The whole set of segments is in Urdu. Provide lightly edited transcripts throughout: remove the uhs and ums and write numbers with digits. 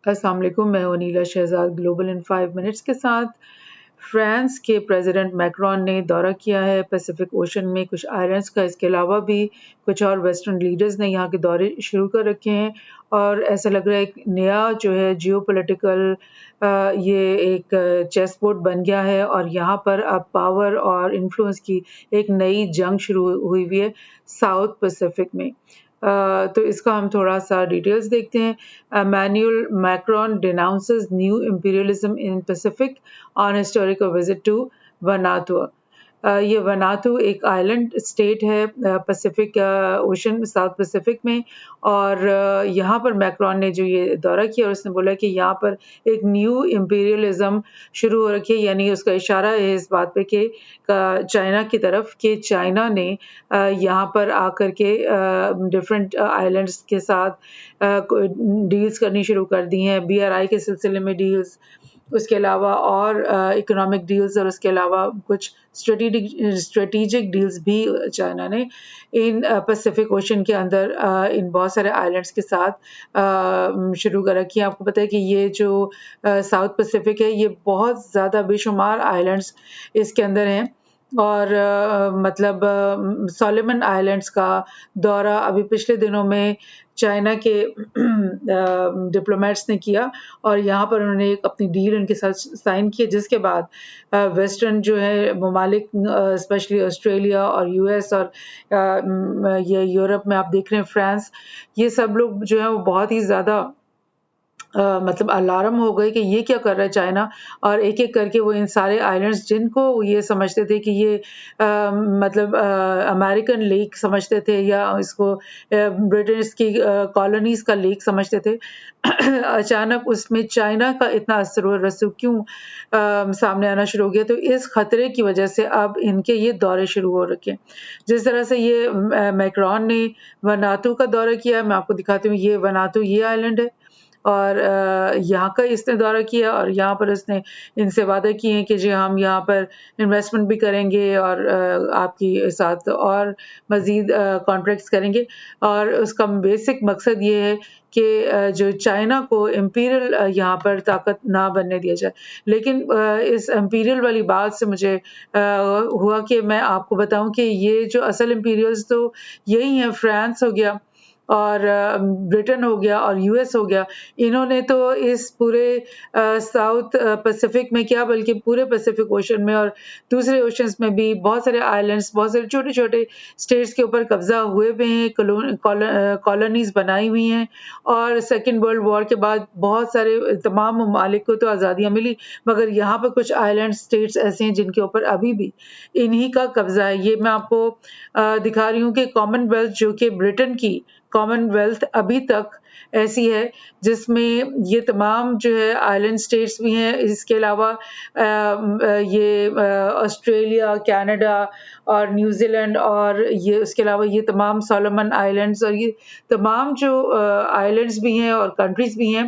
السلام علیکم، میں ہوں نیلا شہزاد گلوبل ان 5 منٹس کے ساتھ۔ فرانس کے پریزیڈنٹ میکرون نے دورہ کیا ہے پیسیفک اوشن میں کچھ آئلینڈز کا، اس کے علاوہ بھی کچھ اور ویسٹرن لیڈرز نے یہاں کے دورے شروع کر رکھے ہیں، اور ایسا لگ رہا ہے ایک نیا جو ہے جیو پولیٹیکل یہ ایک چیس بورڈ بن گیا ہے، اور یہاں پر اب پاور اور انفلوئنس کی ایک نئی جنگ شروع ہوئی ہوئی ہے ساؤتھ پیسیفک میں۔ تو اس کا ہم تھوڑا سا ڈیٹیلز دیکھتے ہیں۔ Emmanuel Macron denounces new imperialism in Pacific on historical visit to Vanuatu۔ یہ وناتو ایک آئلینڈ اسٹیٹ ہے پیسیفک اوشن ساؤتھ پیسیفک میں، اور یہاں پر میکرون نے جو یہ دورہ کیا اور اس نے بولا کہ یہاں پر ایک نیو امپیریلزم شروع ہو رکھی ہے، یعنی اس کا اشارہ ہے اس بات پہ کہ چائنا کی طرف، کہ چائنا نے یہاں پر آ کر کے ڈفرینٹ آئلینڈس کے ساتھ ڈیلز کرنی شروع کر دی ہیں، BRI کے سلسلے میں ڈیلز، اس کے علاوہ اور اکنامک ڈیلز، اور اس کے علاوہ کچھ اسٹریٹجک ڈیلز بھی چائنا نے ان پیسیفک اوشن کے اندر ان بہت سارے آئلینڈس کے ساتھ شروع کر رکھی ہے۔ آپ کو پتہ ہے کہ یہ جو ساؤتھ پیسیفک ہے یہ بہت زیادہ بے شمار آئلینڈس اس کے اندر ہیں، اور مطلب سولومن آئلینڈس کا دورہ ابھی پچھلے دنوں میں چائنا کے ڈپلومیٹس نے کیا، اور یہاں پر انہوں نے ایک اپنی ڈیل ان کے ساتھ سائن کی، جس کے بعد ویسٹرن جو ہے ممالک اسپیشلی آسٹریلیا اور US اور یہ یورپ میں آپ دیکھ رہے ہیں فرانس، یہ سب لوگ جو ہے وہ بہت ہی زیادہ مطلب الارم ہو گئے کہ یہ کیا کر رہا ہے چائنا، اور ایک ایک کر کے وہ ان سارے آئلینڈس جن کو یہ سمجھتے تھے کہ یہ مطلب امریکن لیک سمجھتے تھے یا اس کو برٹش کی کالونیز کا لیک سمجھتے تھے، اچانک اس میں چائنا کا اتنا اثر و رسوخ کیوں سامنے آنا شروع ہو گیا۔ تو اس خطرے کی وجہ سے اب ان کے یہ دورے شروع ہو رکھے ہیں۔ جس طرح سے یہ میکرون نے وناتو کا دورہ کیا، میں آپ کو دکھاتی ہوں، یہ وناتو یہ آئلینڈ ہے، اور یہاں کا اس نے دورہ کیا، اور یہاں پر اس نے ان سے وعدہ کیے ہیں کہ جی ہم یہاں پر انویسٹمنٹ بھی کریں گے اور آپ کی ساتھ اور مزید کانٹریکٹس کریں گے، اور اس کا بیسک مقصد یہ ہے کہ جو چائنا کو امپیریل یہاں پر طاقت نہ بننے دیا جائے۔ لیکن اس امپیریل والی بات سے مجھے ہوا کہ میں آپ کو بتاؤں کہ یہ جو اصل امپیریلز تو یہی ہیں، فرانس ہو گیا اور برٹن ہو گیا اور US ہو گیا، انہوں نے تو اس پورے ساؤتھ پیسیفک میں کیا بلکہ پورے پیسیفک اوشن میں اور دوسرے اوشنز میں بھی بہت سارے آئلینڈس، بہت سارے چھوٹے چھوٹے اسٹیٹس کے اوپر قبضہ ہوئے ہوئے ہیں، کالونیز بنائی ہوئی ہیں، اور سیکنڈ ورلڈ وار کے بعد بہت سارے تمام ممالک کو تو آزادیاں ملی، مگر یہاں پر کچھ آئلینڈ اسٹیٹس ایسے ہیں جن کے اوپر ابھی بھی انہی کا قبضہ ہے۔ یہ میں آپ کو دکھا رہی ہوں کہ کامن ویلتھ جو کہ برٹن کی کامن ویلتھ ابھی تک ایسی ہے جس میں یہ تمام جو ہے آئلینڈ اسٹیٹس بھی ہیں، اس کے علاوہ یہ آسٹریلیا، کینیڈا اور نیوزی لینڈ، اور یہ اس کے علاوہ یہ تمام سولومن آئلینڈز، اور یہ تمام جو آئلینڈز بھی ہیں اور کنٹریز بھی ہیں،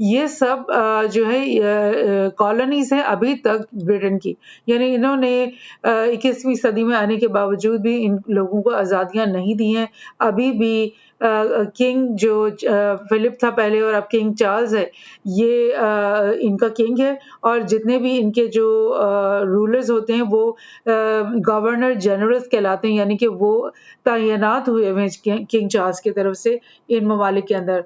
یہ سب جو ہے کالونیز ہیں ابھی تک برٹن کی، یعنی انہوں نے 21ویں صدی میں آنے کے باوجود بھی ان لوگوں کو آزادیاں نہیں دی ہیں۔ ابھی بھی کنگ جو فلپ تھا پہلے اور اب کنگ چارلز ہے، یہ ان کا کنگ ہے، اور جتنے بھی ان کے جو رولرز ہوتے ہیں وہ گورنر جنرلز کہلاتے ہیں، یعنی کہ وہ تعینات ہوئے ہوئے ہیں کنگ چارلز کی طرف سے ان ممالک کے اندر۔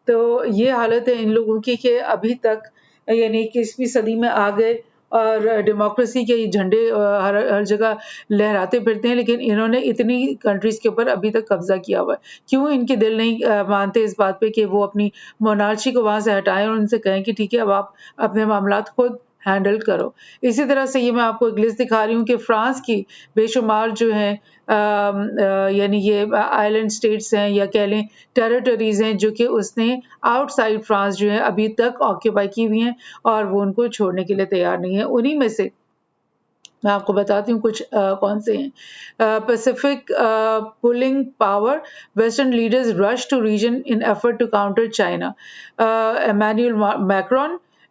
تو یہ حالت ہے ان لوگوں کی کہ ابھی تک یعنی 21ویں صدی میں آ گئے اور ڈیموکریسی کے جھنڈے ہر جگہ لہراتے پھرتے ہیں، لیکن انہوں نے اتنی کنٹریز کے اوپر ابھی تک قبضہ کیا ہوا ہے۔ کیوں ان کے دل نہیں مانتے اس بات پہ کہ وہ اپنی مونارچی کو وہاں سے ہٹائیں اور ان سے کہیں کہ ٹھیک ہے اب آپ اپنے معاملات خود ہینڈل کرو۔ اسی طرح سے یہ میں آپ کو ایک لسٹ دکھا رہی ہوں کہ فرانس کی بے شمار جو ہیں یعنی یہ آئلینڈ اسٹیٹس ہیں یا کہہ لیں ٹیریٹریز ہیں جو کہ اس نے آؤٹ سائڈ فرانس جو ہے ابھی تک آکیوپائی کی ہوئی ہیں، اور وہ ان کو چھوڑنے کے لیے تیار نہیں ہے۔ انہی میں سے میں آپ کو بتاتی ہوں کچھ کون سے ہیں۔ Pacific pulling power, western leaders rush to region in effort to counter China. Emmanuel Macron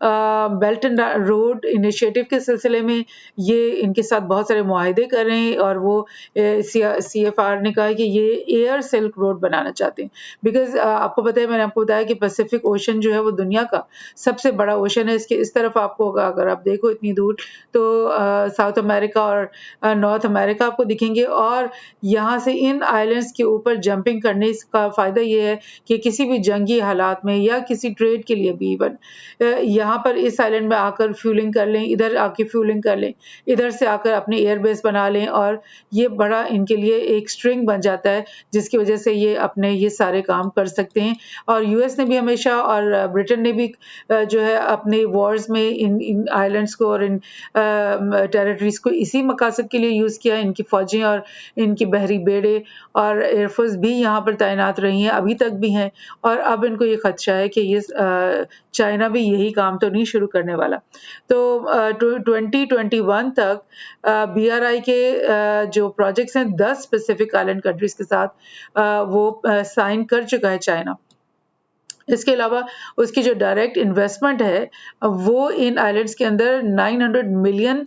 Belt and Road Initiative کے سلسلے میں یہ ان کے ساتھ بہت سارے معاہدے کر رہے ہیں, اور وہ CFR نے کہا ہے کہ یہ ایئر سلک روڈ بنانا چاہتے ہیں, بیکاز آپ کو پتہ ہے, میں نے آپ کو بتایا کہ پیسفک اوشن جو ہے وہ دنیا کا سب سے بڑا اوشن ہے. اس طرف آپ کو اگر آپ دیکھو اتنی دور تو ساؤتھ امریکہ اور نارتھ امریکہ آپ کو دکھیں گے, اور یہاں سے ان آئلینڈس کے اوپر جمپنگ کرنے کا فائدہ یہ ہے کہ کسی بھی جنگی حالات میں یا کسی ٹریڈ کے لیے بھی ایون یہاں پر اس آئلینڈ میں آ کر فیولنگ کر لیں, ادھر آ کے فیولنگ کر لیں, ادھر سے آ کر اپنے ایئر بیس بنا لیں, اور یہ بڑا ان کے لیے ایک اسٹرنگ بن جاتا ہے جس کی وجہ سے یہ اپنے یہ سارے کام کر سکتے ہیں. اور US نے بھی ہمیشہ اور برٹن نے بھی جو ہے اپنے وارز میں ان آئلینڈس کو اور ان ٹیریٹریز کو اسی مقاصد کے لیے یوز کیا. ان کی فوجیں اور ان کی بحری بیڑے اور ایئر فورس بھی یہاں پر تعینات رہی ہیں, ابھی تک بھی ہیں, اور اب ان کو یہ خدشہ ہے کہ یہ چائنا بھی یہی کام تو نہیں شروع کرنے والا. تو 2021 تک BRI کے جو پروجیکٹس ہیں 10 پیسفک آئلینڈ کنٹریز کے ساتھ وہ سائن کر چکا ہے چائنا. اس کے علاوہ اس کی جو ڈائریکٹ انویسٹمنٹ ہے وہ ان آئلینڈس کے اندر 900 ملین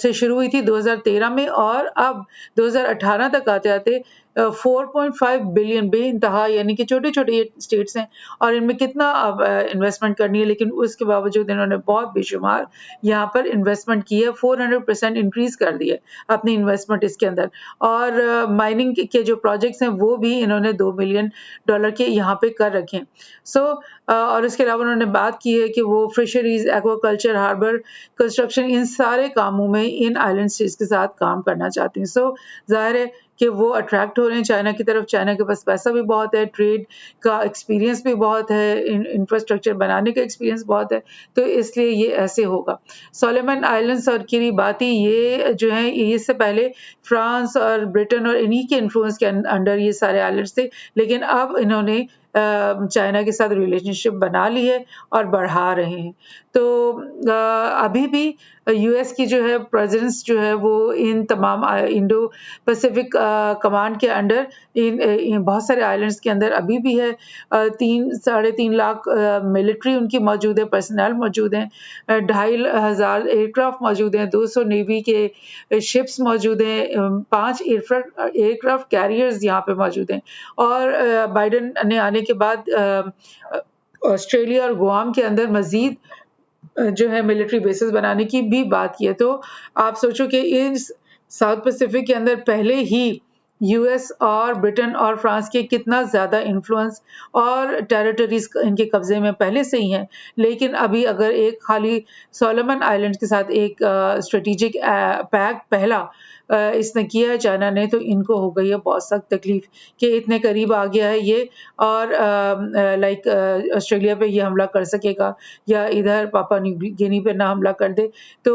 سے شروع ہوئی تھی 2013 میں, اور اب 2018 تک آتے آتے 4.5 بلین, بے انتہا, یعنی کہ چھوٹے چھوٹے یہ اسٹیٹس ہیں اور ان میں کتنا انویسٹمنٹ کرنی ہے, لیکن اس کے باوجود انہوں نے بہت بے شمار یہاں پر انویسٹمنٹ کی ہے, 400% انکریز کر دی ہے اپنی انویسٹمنٹ اس کے اندر. اور مائننگ کے جو پروجیکٹس ہیں وہ بھی انہوں نے $2 بلین کے یہاں پہ کر رکھے ہیں. اور اس کے علاوہ انہوں نے بات کی ہے کہ وہ fisheries, aquaculture, harbour construction, ان سارے کاموں میں ان آئلینڈ اسٹیٹس کے ساتھ کام کرنا چاہتے ہیں. ظاہر ہے کہ وہ اٹریکٹ ہو رہے ہیں چائنا کی طرف. چائنا کے پاس پیسہ بھی بہت ہے, ٹریڈ کا ایکسپیرینس بھی بہت ہے, انفراسٹرکچر بنانے کا ایکسپیرینس بہت ہے, تو اس لیے یہ ایسے ہوگا. سولومن آئلینڈس اور کریباتی یہ جو ہیں اس سے پہلے فرانس اور برٹن اور انہی کے انفلوئنس کے انڈر یہ سارے آئلینڈس تھے, لیکن اب انہوں نے چائنا کے ساتھ ریلیشن شپ بنا لی ہے اور بڑھا رہے ہیں. تو ابھی بھی US کی جو ہے پریزنس جو ہے وہ ان تمام انڈو پیسفک کمانڈ کے انڈر بہت سارے آئلینڈس کے اندر ابھی بھی ہے. 3.5 لاکھ ملٹری ان کی موجود ہے, پرسنل موجود ہیں, 2,500 ایئر کرافٹ موجود ہیں, 200 نیوی کے شپس موجود ہیں, 5 ایئر کرافٹ کیریئرز یہاں پہ موجود ہیں. اور بائیڈن نے آنے کے بعد آسٹریلیا اور گوام کے اندر مزید جو ہے ملٹری بیسز بنانے کی بھی بات کی ہے. تو آپ سوچو کہ اس ساؤتھ پیسفک کے اندر پہلے ہی US اور برٹن اور فرانس کے کتنا زیادہ انفلوئنس اور ٹیریٹریز ان کے قبضے میں پہلے سے ہی ہیں, لیکن ابھی اگر ایک خالی سولومن آئلینڈ کے ساتھ ایک اسٹریٹجک پیکٹ پہلا اس نے کیا ہے چائنا نے, تو ان کو ہو گئی ہے بہت سخت تکلیف کہ اتنے قریب آ گیا ہے یہ, اور لائک آسٹریلیا پہ یہ حملہ کر سکے گا یا ادھر پاپا نیو گینی پہ نہ حملہ کر دے, تو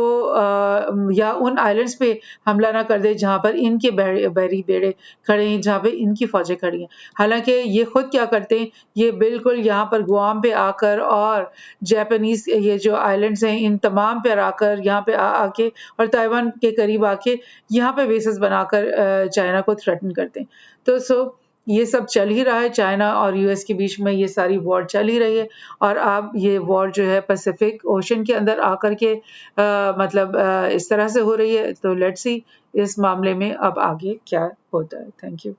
یا ان آئلینڈس پہ حملہ نہ کر دے جہاں پر ان کے بحری بیڑے کھڑے ہیں, جہاں پہ ان کی فوجیں کھڑی ہیں. حالانکہ یہ خود کیا کرتے ہیں, یہ بالکل یہاں پر گوام پہ آ کر اور جاپانیز یہ جو آئلینڈس ہیں ان تمام پہ آ کر یہاں پہ آ کے اور تائیوان کے قریب آ کے یہاں پہ بیسز بنا کر چائنا کو تھریٹن کرتے ہیں. تو یہ سب چل ہی رہا ہے, چائنا اور US کے بیچ میں یہ ساری وار چل ہی رہی ہے, اور اب یہ وار جو ہے پیسفک اوشن کے اندر آ کر کے مطلب اس طرح سے ہو رہی ہے. تو لیٹس سی اس معاملے میں اب آگے کیا ہوتا ہے. Thank you.